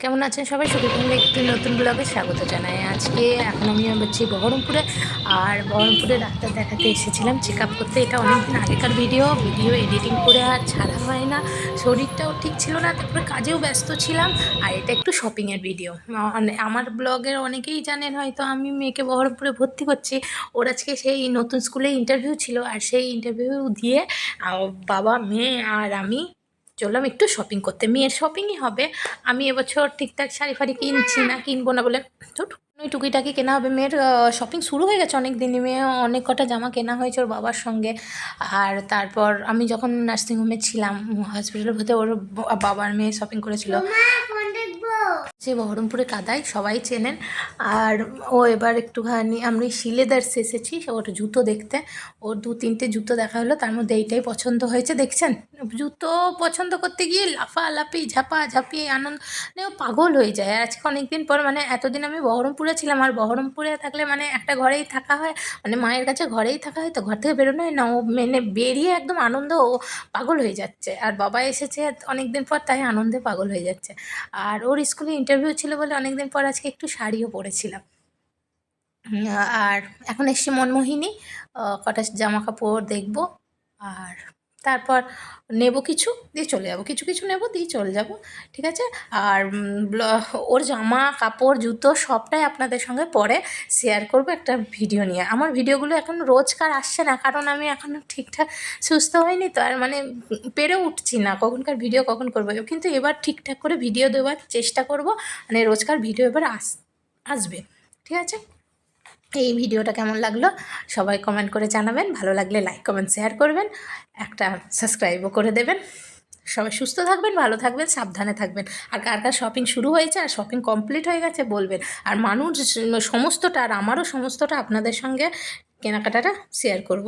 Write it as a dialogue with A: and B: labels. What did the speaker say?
A: কেমন আছেন সবাই? সুখী একটি নতুন ব্লগে স্বাগত জানাই। আজকে এখন আমি হচ্ছি বহরমপুরে, আর বহরমপুরে ডাক্তার দেখাতে এসেছিলাম চেক আপ করতে। এটা অনেকদিন আগেকার ভিডিও এডিটিং করে আর ছাড়া হয় না, শরীরটাও ঠিক ছিল না, তারপরে কাজেও ব্যস্ত ছিলাম। আর এটা একটু শপিংয়ের ভিডিও। আমার ব্লগের অনেকেই জানেন হয়তো, আমি মেয়েকে বহরমপুরে ভর্তি করছি। ওর আজকে সেই নতুন স্কুলে ইন্টারভিউ ছিল, আর সেই ইন্টারভিউ দিয়ে বাবা, মেয়ে আর আমি চললাম একটু শপিং করতে। মেয়ের শপিংই হবে। আমি এবছর ঠিকঠাক শাড়ি ফাড়ি কিনছি না, কিনবো না বলে ওই টুকিটাকি কেনা হবে। মেয়ের শপিং শুরু হয়ে গেছে অনেক দিনই। মেয়ে অনেক কটা জামা কেনা হয়েছে ওর বাবার সঙ্গে। আর তারপর আমি যখন নার্সিংহোমে ছিলাম, হসপিটালের ভেতরে ওর বাবার মেয়ে শপিং করেছিল। সে বহরমপুরে কাদাই সবাই চেনেন। আর ও এবার একটুখানি আমি শিলেদার্স এসেছি ওর জুতো দেখতে। ওর 2-3টে জুতো দেখা হলো, তার মধ্যে এইটাই পছন্দ হয়েছে। দেখছেন, জুতো পছন্দ করতে গিয়ে লাফালাফি ঝাপাঝাপি আনন্দ, মানে ও পাগল হয়ে যায়। আর আজকে অনেক দিন পর, মানে এতদিন আমি বহরমপুরে ছিলাম, আর বহরমপুরে থাকলে মানে একটা ঘরেই থাকা হয়, মানে মায়ের কাছে ঘরেই থাকা হয়, তো ঘর থেকে বেরোনো হয় না। ও মানে বেরিয়ে একদম আনন্দ, ও পাগল হয়ে যাচ্ছে। আর বাবা এসেছে অনেক দিন পর, তাই আনন্দে পাগল হয়ে যাচ্ছে। আর ওর স্কুলে ইন্টারভিউ ছিল বলে অনেক দিন পর আজকে একটু শাড়িও পরেছিলাম। আর এখন এসছি মনমোহিনী, কটা জামা কাপড় দেখবো, আর তারপর নেব কিছু, দিয়ে চলে যাব। কিছু কিছু নেব, দিয়ে চলে যাব, ঠিক আছে? আর ওর জামা কাপড় জুতো সবটাই আপনাদের সঙ্গে পরে শেয়ার করব একটা ভিডিও নিয়ে। আমার ভিডিওগুলো এখন রোজকার আসছে না, কারণ আমি এখনও ঠিকঠাক সুস্থ হয়নি, তো আর মানে পেরে উঠছি না কখনকার ভিডিও কখন করবো। কিন্তু এবার ঠিকঠাক করে ভিডিও দেওয়ার চেষ্টা করব, মানে রোজকার ভিডিও এবার আসবে, ঠিক আছে? এই ভিডিওটা কেমন লাগলো সবাই কমেন্ট করে জানাবেন। ভালো লাগলে লাইক কমেন্ট শেয়ার করবেন, একটা সাবস্ক্রাইবও করে দেবেন। সবাই সুস্থ থাকবেন, ভালো থাকবেন, সাবধানে থাকবেন। আর কার কার শপিং শুরু হয়েছে আর শপিং কমপ্লিট হয়ে গেছে বলবেন। আর মানুষ সমস্তটা, আর আমারও সমস্তটা আপনাদের সঙ্গে কেনাকাটাটা শেয়ার করব।